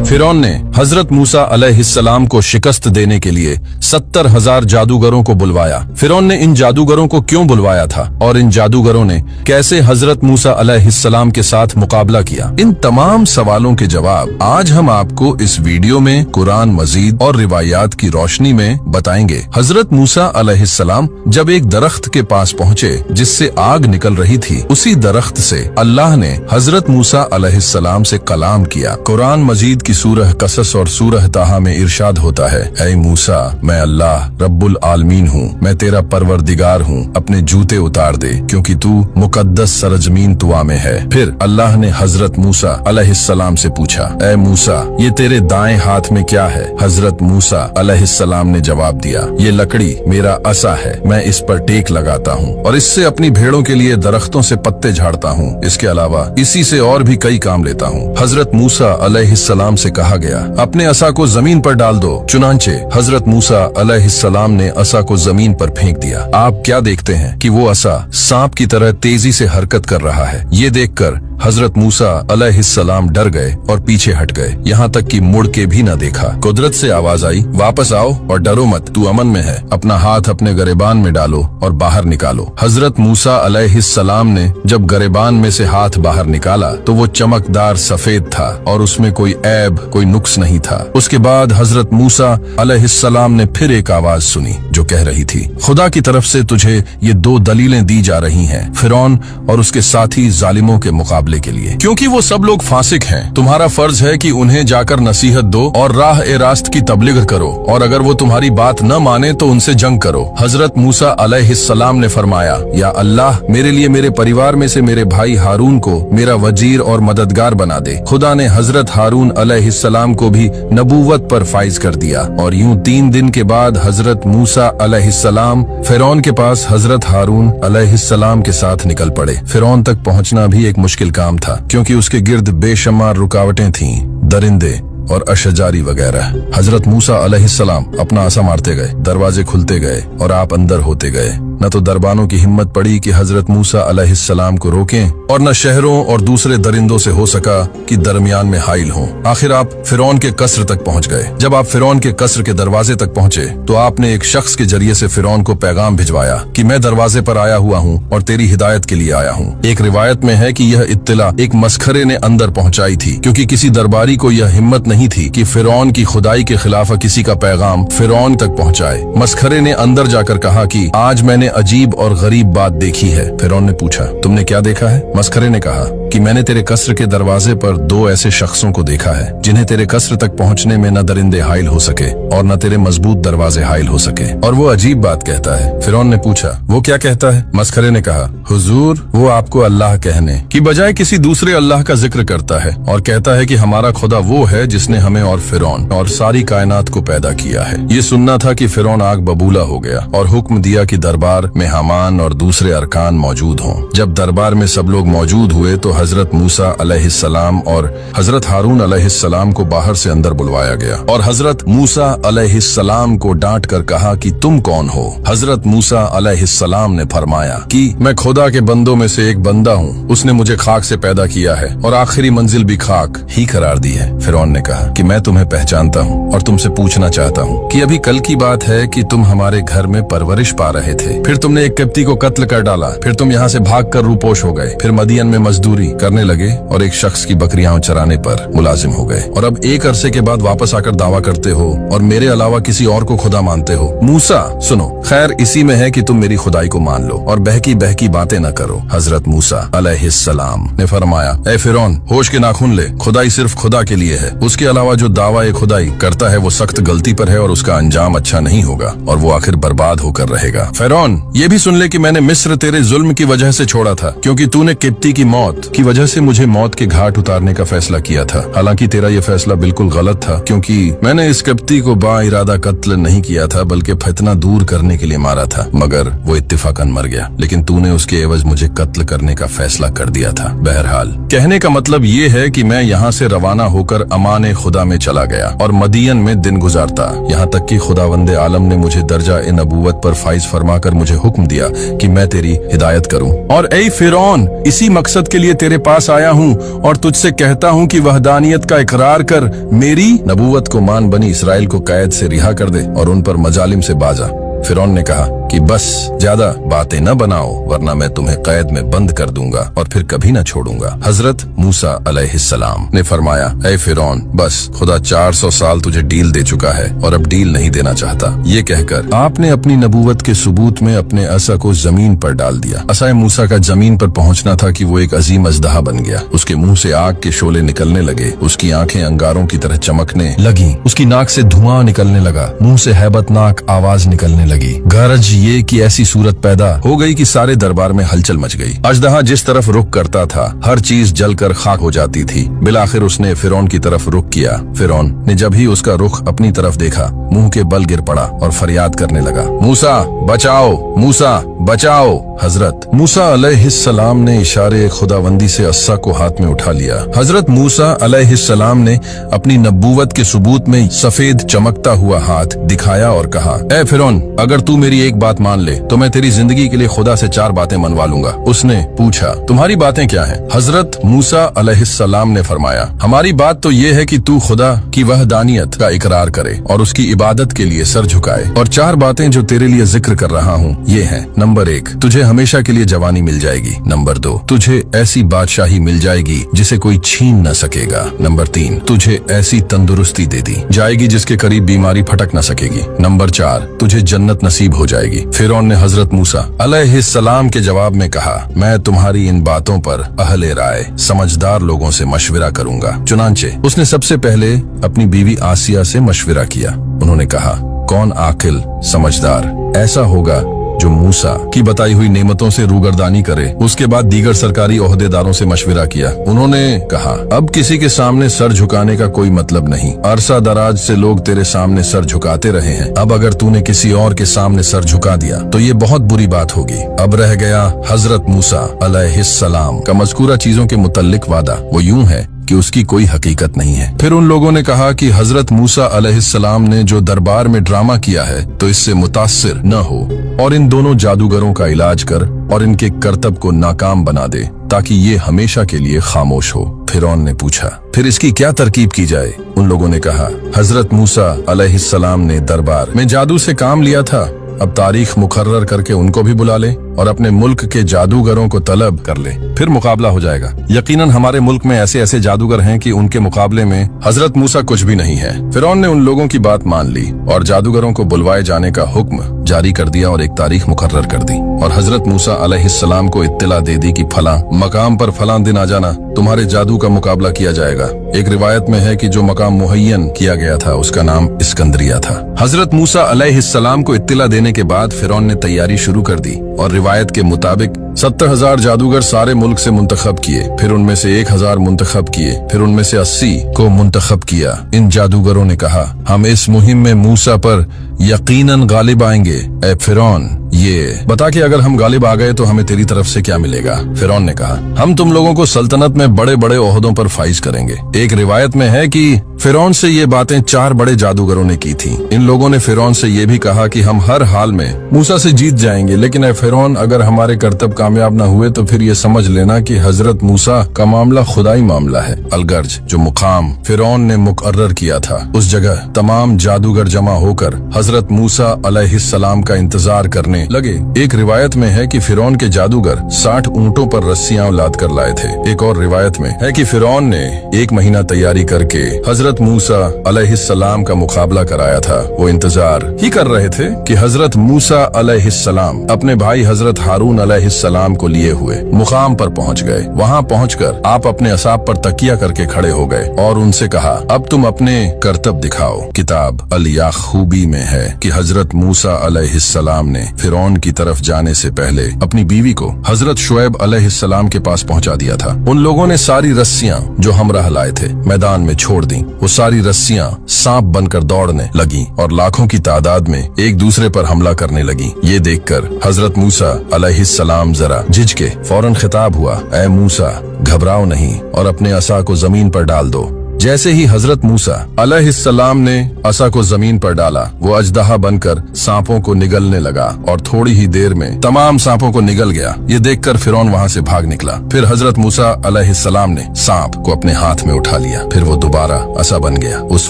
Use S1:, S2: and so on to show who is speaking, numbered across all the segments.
S1: फिरौन ने हजरत मूसा अलैहिस्सलाम को शिकस्त देने के लिए 70,000 जादूगरों को बुलवाया। फिरौन ने इन जादूगरों को क्यों बुलवाया था और इन जादूगरों ने कैसे हजरत मूसा अलैहिस्सलाम के साथ मुकाबला किया, इन तमाम सवालों के जवाब आज हम आपको इस वीडियो में कुरान मजीद और रिवायात की रोशनी में बताएंगे। हजरत मूसा अलैहिस्सलाम जब एक दरख्त के पास पहुँचे जिससे आग निकल रही थी, उसी दरख्त से अल्लाह ने हजरत मूसा अलैहिस्सलाम से कलाम किया। कुरान मजीद की सूरह कसस और सूरह ताहा में इरशाद होता है, ऐ मूसा, मैं अल्लाह रब्बुल आलमीन हूँ, मैं तेरा परवरदिगार हूँ, अपने जूते उतार दे क्योंकि तू मुकद्दस सरजमीन तुआ में है। फिर अल्लाह ने हजरत मूसा अलैहिस्सलाम से पूछा, ऐ मूसा, ये तेरे दाएं हाथ में क्या है? हजरत मूसा अलैहिस्सलाम ने जवाब दिया, ये लकड़ी मेरा असा है, मैं इस पर टेक लगाता हूँ और इससे अपनी भेड़ों के लिए दरख्तों से पत्ते झाड़ता हूँ। इसके अलावा इसी से और भी कई काम लेता हूँ। हजरत मूसा अलैहिस्सलाम से कहा गया, अपने असा को जमीन पर डाल दो। चुनांचे हजरत मूसा अलैहिस्सलाम ने असा को जमीन पर फेंक दिया। आप क्या देखते हैं कि वो असा सांप की तरह तेजी से हरकत कर रहा है। ये देखकर हजरत मूसा अलैहिस्सलाम डर गए और पीछे हट गए, यहाँ तक कि मुड़ के भी न देखा। कुदरत से आवाज आई, वापस आओ और डरो मत, तू अमन में है। अपना हाथ अपने गरेबान में डालो और बाहर निकालो। हजरत मूसा अलैहिस्सलाम ने जब गरेबान में से हाथ बाहर निकाला तो वो चमकदार सफेद था और उसमें कोई ऐब, कोई नुक्स नहीं था। उसके बाद हजरत मूसा अलैहिस्सलाम ने फिर एक आवाज सुनी जो कह रही थी, खुदा की तरफ से तुझे ये दो दलीलें दी जा रही हैं, फिरौन और उसके साथी जालिमों के मुकाबले के लिए, क्योंकि वो सब लोग फासिक हैं। तुम्हारा फर्ज है कि उन्हें जाकर नसीहत दो और राह ए रास्त की तबलीग करो, और अगर वो तुम्हारी बात न माने तो उनसे जंग करो। हजरत मूसा अलैहिस्सलाम ने फरमाया, या अल्लाह, मेरे लिए मेरे परिवार में से मेरे भाई हारून को मेरा वजीर और मददगार बना दे। खुदा ने हजरत हारून अलैहिस्सलाम को भी नबूवत पर फाइज कर दिया और यूं 3 दिन के बाद हजरत मूसा अलैहिस्सलाम फिरौन के पास हजरत हारून अलैहिस्सलाम के साथ निकल पड़े। फिरौन तक पहुंचना भी एक मुश्किल काम था क्योंकि उसके गिर्द बेशुमार रुकावटें थीं, दरिंदे और अशजारी वगैरह। हजरत मूसा अलैहिस्सलाम अपना आसा मारते गए, दरवाजे खुलते गए और आप अंदर होते गए। न तो दरबानों की हिम्मत पड़ी कि हजरत मूसा अलैहिस्सलाम को रोकें और न शहरों और दूसरे दरिंदों से हो सका कि दरमियान में हाइल हों। आखिर आप फिरौन के कसर तक पहुंच गए। जब आप फिरौन के कसर के दरवाजे तक पहुंचे तो आपने एक शख्स के जरिए से फिरौन को पैगाम भिजवाया कि मैं दरवाजे पर आया हुआ हूं और तेरी हिदायत के लिए आया हूं। एक रिवायत में है कि यह इत्तला एक मस्खरे ने अंदर पहुंचाई थी, क्योंकि किसी दरबारी को यह हिम्मत नहीं थी कि फिरौन की खुदाई के खिलाफ किसी का पैगाम फिरौन तक पहुंचाए। मस्खरे ने अंदर जाकर कहा कि आज मैंने अजीब और गरीब बात देखी है। फिरौन ने पूछा, तुमने क्या देखा है? मस्खरे ने कहा कि मैंने तेरे कसर के दरवाजे पर 2 ऐसे शख्सों को देखा है जिन्हें तेरे कसर तक पहुंचने में न दरिंदे हाइल हो सके और न तेरे मजबूत दरवाजे हाइल हो सके, और वो अजीब बात कहता है। फिरौन ने पूछा, वो क्या कहता है? मस्खरे ने कहा, हुजूर, वो आपको अल्लाह कहने की बजाय किसी दूसरे अल्लाह का जिक्र करता है और कहता है कि हमारा खुदा वो है जिसने हमें और फिरौन और सारी कायनात को पैदा किया है। ये सुनना था कि फिरौन आग बबूला हो गया और हुक्म दिया कि दरबार में हामान और दूसरे अरकान मौजूद हों। जब दरबार में सब लोग मौजूद हुए तो हजरत मूसा अलैहिस्सलाम और हजरत हारून अलैहिस्सलाम को बाहर से अंदर बुलवाया गया और हजरत मूसा अलैहिस्सलाम को डांट कर कहा कि तुम कौन हो? हजरत मूसा अलैहिस्सलाम ने फरमाया कि मैं खुदा के बंदों में से एक बंदा हूँ, उसने मुझे खाक से पैदा किया है और आखिरी मंजिल भी खाक ही करार दी है। फिरौन ने कहा कि मैं तुम्हें पहचानता हूँ और तुमसे पूछना चाहता हूँ कि अभी कल की बात है कि तुम हमारे घर में परवरिश पा रहे थे, फिर तुमने एक किप्ती को कत्ल कर डाला, फिर तुम यहाँ से भागकर रूपोश हो गए, फिर मदियन में मजदूरी करने लगे और एक शख्स की बकरियां चराने पर मुलाजिम हो गए, और अब एक अरसे के बाद वापस आकर दावा करते हो और मेरे अलावा किसी और को खुदा मानते हो। मूसा, सुनो, खैर इसी में है कि तुम मेरी खुदाई को मान लो और बहकी बहकी बातें न करो। हजरत मूसा अलैहिस्सलाम ने फरमाया, ए फिरौन, होश के नाखून ले, खुदाई सिर्फ खुदा के लिए है, उसके अलावा जो दावा ए खुदाई करता है वो सख्त गलती पर है और उसका अंजाम अच्छा नहीं होगा और वो आखिर बर्बाद होकर रहेगा। फिरौन, ये भी सुन ले कि मैंने मिस्र तेरे जुल्म की वजह से छोड़ा था, क्योंकि तूने किप्ती की मौत की वजह से मुझे मौत के घाट उतारने का फैसला किया था। हालांकि तेरा ये फैसला बिल्कुल गलत था, क्योंकि मैंने इस किप्ती को बाइरादा कत्ल नहीं किया था बल्कि फितना दूर करने के लिए मारा था, मगर वो इत्तिफाकन मर गया, लेकिन तूने उसके एवज मुझे कत्ल करने का फैसला कर दिया था। बहरहाल, कहने का मतलब ये है कि मैं यहाँ से रवाना होकर अमान खुदा में चला गया और मदियन में दिन गुजारता, यहाँ तक कि खुदावंदे आलम ने मुझे दर्जा ए नबूवत पर फाइज फरमाकर मुझे हुक्म दिया कि मैं तेरी हिदायत करूँ। और ऐ फिरौन, इसी मकसद के लिए तेरे पास आया हूँ और तुझसे कहता हूँ कि वहदानियत का इकरार कर, मेरी नबूवत को मान, बनी इसराइल को कैद से रिहा कर दे और उन पर मजालिम से बाजा। फिरौन ने कहा कि बस ज्यादा बातें न बनाओ वरना मैं तुम्हें कैद में बंद कर दूंगा और फिर कभी न छोड़ूंगा। हजरत मूसा अलैहिस्सलाम ने फरमाया, ऐ फिरौन, बस खुदा 400 साल तुझे डील दे चुका है और अब डील नहीं देना चाहता। ये कहकर आपने अपनी नबूवत के सबूत में अपने असा को जमीन पर डाल दिया। असाए मूसा का जमीन पर पहुंचना था कि वो एक अजीम अजदहा बन गया। उसके मुंह से आग के शोले निकलने लगे, उसकी आंखें अंगारों की तरह चमकने लगी, उसकी नाक से धुआं निकलने लगा, मुंह से हैबतनाक आवाज निकलने लगी। गरज ये कि ऐसी सूरत पैदा हो गई कि सारे दरबार में हलचल मच गई। अजदहा जिस तरफ रुख करता था हर चीज जलकर खाक हो जाती थी। बिलाखिर उसने फिरौन की तरफ रुख किया। फिरौन ने जब ही उसका रुख अपनी तरफ देखा मुंह के बल गिर पड़ा और फरियाद करने लगा, मूसा बचाओ, मूसा बचाओ। हजरत मूसा अलैहिस्सलाम ने इशारे खुदावंदी से अस्सा को हाथ में उठा लिया। हजरत मूसा अलैहिस्सलाम ने अपनी नबूवत के सबूत में सफेद चमकता हुआ हाथ दिखाया और कहा, ए फिरौन, अगर तू मेरी एक बात मान ले तो मैं तेरी जिंदगी के लिए खुदा से 4 बातें मनवा लूंगा। उसने पूछा, तुम्हारी बातें क्या हैं? हजरत मूसा अलैहिस्सलाम ने फरमाया, हमारी बात तो ये है कि तू खुदा की वहदानियत का इकरार करे और उसकी इबादत के लिए सर झुकाए। और 4 बातें जो तेरे लिए जिक्र कर रहा हूँ ये हैं। नंबर 1, तुझे हमेशा के लिए जवानी मिल जाएगी। नंबर 2, तुझे ऐसी बादशाही मिल जाएगी जिसे कोई छीन न सकेगा। नंबर 3, तुझे ऐसी तंदुरुस्ती दे दी जाएगी जिसके करीब बीमारी फटक न सकेगी। नंबर 4, तुझे जन्नत नसीब हो जाएगी। फिरौन ने हजरत मूसा अलैहिस्सलाम के जवाब में कहा, मैं तुम्हारी इन बातों पर अहले राय समझदार लोगों से मशविरा करूंगा। चुनांचे उसने सबसे पहले अपनी बीवी आसिया से मशविरा किया। उन्होंने कहा, कौन आकिल समझदार ऐसा होगा जो मूसा की बताई हुई नेमतों से रूगर्दानी करे। उसके बाद दीगर सरकारी ओहदेदारों से मशविरा किया। उन्होंने कहा, अब किसी के सामने सर झुकाने का कोई मतलब नहीं। अरसा दराज से लोग तेरे सामने सर झुकाते रहे हैं। अब अगर तूने किसी और के सामने सर झुका दिया तो ये बहुत बुरी बात होगी। अब रह गया हजरत मूसा अलैहिस्सलाम का मज़कूरा चीजों के मुतल्लिक वादा, वो यूं है कि उसकी कोई हकीकत नहीं है। फिर उन लोगों ने कहा कि हजरत मूसा अलैहिस्सलाम ने जो दरबार में ड्रामा किया है तो इससे मुतासिर न हो और इन दोनों जादूगरों का इलाज कर और इनके करतब को नाकाम बना दे ताकि ये हमेशा के लिए खामोश हो। फिरौन ने पूछा, फिर इसकी क्या तरकीब की जाए? उन लोगों ने कहा, हजरत मूसा अलैहिस्सलाम ने दरबार में जादू से काम लिया था, अब तारीख मुकर्रर करके उनको भी बुला ले और अपने मुल्क के जादूगरों को तलब कर ले, फिर मुकाबला हो जाएगा। यकीनन हमारे मुल्क में ऐसे ऐसे जादूगर हैं कि उनके मुकाबले में हजरत मूसा कुछ भी नहीं है। फिरौन ने उन लोगों की बात मान ली और जादूगरों को बुलवाए जाने का हुक्म जारी कर दिया और एक तारीख मुकर्रर कर दी और हजरत मूसा अलैहिस्सलाम को इत्तला दे दी कि फलां मकाम पर फलां दिन आ जाना, तुम्हारे जादू का मुकाबला किया जाएगा। एक रिवायत में है कि जो मकाम मुहय्यन किया गया था उसका नाम इस्कंदरिया था। हजरत मूसा अलैहिस्सलाम को इत्तला देने के बाद फिरौन ने तैयारी शुरू कर दी और रिवायत के मुताबिक 70,000 जादूगर सारे मुल्क से मुंतखब किए, फिर उनमें से 1,000 मुंतखब किए, फिर उनमें से 80 को मुंतखब किया। इन जादूगरों ने कहा, हम इस मुहिम में मूसा पर यकीनन गालिब आएंगे। ए फिरौन, ये बता कि अगर हम गालिब आ गए तो हमें तेरी तरफ से क्या मिलेगा? फिरौन ने कहा, हम तुम लोगों को सल्तनत में बड़े बड़े ओहदों पर फाइज करेंगे। एक रिवायत में है कि फिरौन से ये बातें 4 बड़े जादूगरों ने की थी। इन लोगों ने फिरौन से ये भी कहा कि हम हर हाल में मूसा से जीत जाएंगे, लेकिन ए फिरौन, अगर हमारे करतब कामयाब न हुए तो फिर ये समझ लेना कि हजरत मूसा का मामला खुदाई मामला है। अलगर्ज जो मुकाम फिरौन ने मुकर्रर किया था उस जगह तमाम जादूगर जमा होकर हजरत मूसा अलैहिस्सलाम का इंतजार करने लगे। एक रिवायत में है कि फिरौन के जादूगर 60 ऊंटों पर रस्सियां लाद कर लाए थे। एक और रिवायत में है कि फिरौन ने 1 महीना तैयारी करके हजरत मूसा अलैहिस्सलाम का मुकाबला कराया था। वो इंतजार ही कर रहे थे कि हजरत मूसा अलैहिस्सलाम अपने भाई हजरत हारून अलैहिस्सलाम को लिए हुए मुकाम पर पहुंच गए। वहां पहुंचकर आप अपने असाब पर तकिया करके खड़े हो गए और उनसे कहा, अब तुम अपने करतब दिखाओ। किताब अल याखूबी में है कि हजरत मूसा अलैहिस्सलाम ने फिरौन की तरफ जाने से पहले अपनी बीवी को हजरत शुएब अलैहिस्सलाम के पास पहुंचा दिया था। उन लोगों ने सारी रस्सियां जो हमराह लाए थे मैदान में छोड़ दी। वो सारी रस्सियां सांप बनकर दौड़ने लगी और लाखों की तादाद में एक दूसरे पर हमला करने लगी। ये देखकर हजरत मूसा अलैहिस्सलाम जरा झिझके। फौरन खिताब हुआ, ऐ मूसा, घबराओ नहीं और अपने असा को जमीन पर डाल दो। जैसे ही हजरत मूसा अलैहिस्सलाम ने असा को जमीन पर डाला, वो अजदहा बनकर सांपों को निगलने लगा और थोड़ी ही देर में तमाम सांपों को निगल गया। ये देखकर फिरौन वहां से भाग निकला। फिर हजरत मूसा अलैहिस्सलाम ने सांप को अपने हाथ में उठा लिया। फिर वो दोबारा असा बन गया। उस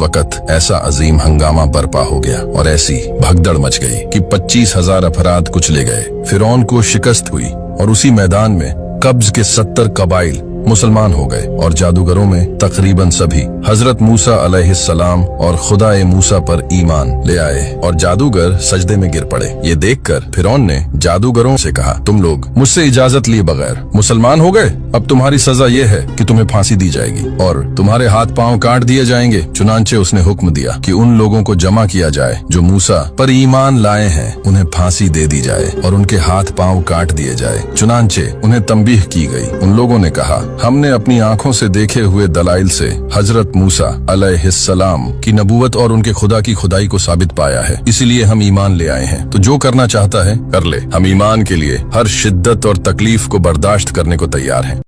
S1: वक्त ऐसा अजीम हंगामा बर्पा हो गया और ऐसी भगदड़ मच गई कि 25,000 अफराद कुचले गए। फिरौन को शिकस्त हुई और उसी मैदान में कब्ज के 70 कबाइल मुसलमान हो गए और जादूगरों में तकरीबन सभी हजरत मूसा अलैहिस्सलाम और खुदाए मूसा पर ईमान ले आए और जादूगर सजदे में गिर पड़े। ये देखकर फिरौन ने जादूगरों से कहा, तुम लोग मुझसे इजाजत लिए बगैर मुसलमान हो गए, अब तुम्हारी सजा ये है कि तुम्हें फांसी दी जाएगी और तुम्हारे हाथ पांव काट दिए जाएंगे। चुनांचे उसने हुक्म दिया कि उन लोगों को जमा किया जाए जो मूसा पर ईमान लाए हैं, उन्हें फांसी दे दी जाए और उनके हाथ पांव काट दिए जाए। चुनांचे उन्हें तंबीह की गई। उन लोगों ने कहा, हमने अपनी आंखों से देखे हुए दलाइल से हजरत मूसा अलैहिस्सलाम की नबूवत और उनके खुदा की खुदाई को साबित पाया है, इसीलिए हम ईमान ले आए हैं। तो जो करना चाहता है कर ले, हम ईमान के लिए हर शिद्दत और तकलीफ को बर्दाश्त करने को तैयार हैं।